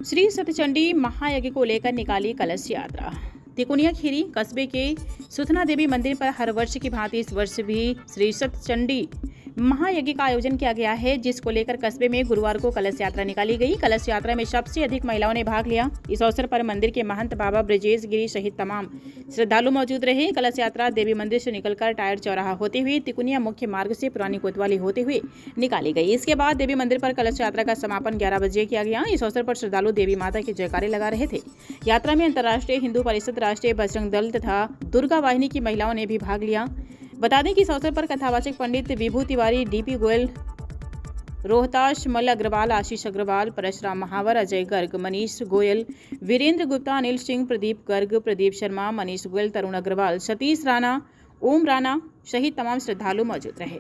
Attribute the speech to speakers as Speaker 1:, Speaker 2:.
Speaker 1: श्री सतचंडी महायज्ञ को लेकर निकाली कलश यात्रा। तिकोनिया खीरी कस्बे के सुथना देवी मंदिर पर हर वर्ष की भांति इस वर्ष भी श्री सतचंडी महायज्ञ का आयोजन किया गया है, जिसको लेकर कस्बे में गुरुवार को कलश यात्रा निकाली गई। कलश यात्रा में सबसे अधिक महिलाओं ने भाग लिया। इस अवसर पर मंदिर के महंत बाबा ब्रजेश गिरी सहित तमाम श्रद्धालु मौजूद रहे। कलश यात्रा देवी मंदिर से निकलकर टायर चौराहा होते हुए तिकुनिया मुख्य मार्ग से पुरानी कोतवाली होते हुए निकाली गई। इसके बाद देवी मंदिर पर कलश यात्रा का समापन 11 बजे किया गया। इस अवसर पर श्रद्धालु देवी माता के जयकारे लगा रहे थे। यात्रा में अंतर्राष्ट्रीय हिंदू परिषद, राष्ट्रीय बजरंग दल तथा दुर्गा वाहिनी की महिलाओं ने भी भाग लिया। बता दें कि इस अवसर पर कथावाचक पंडित विभू तिवारी, डीपी गोयल, रोहताश मल अग्रवाल, आशीष अग्रवाल, परशुराम महावर, अजय गर्ग, मनीष गोयल, वीरेंद्र गुप्ता, अनिल सिंह, प्रदीप गर्ग, प्रदीप शर्मा, मनीष गोयल, तरुण अग्रवाल, सतीश राणा, ओम राणा सहित तमाम श्रद्धालु मौजूद रहे।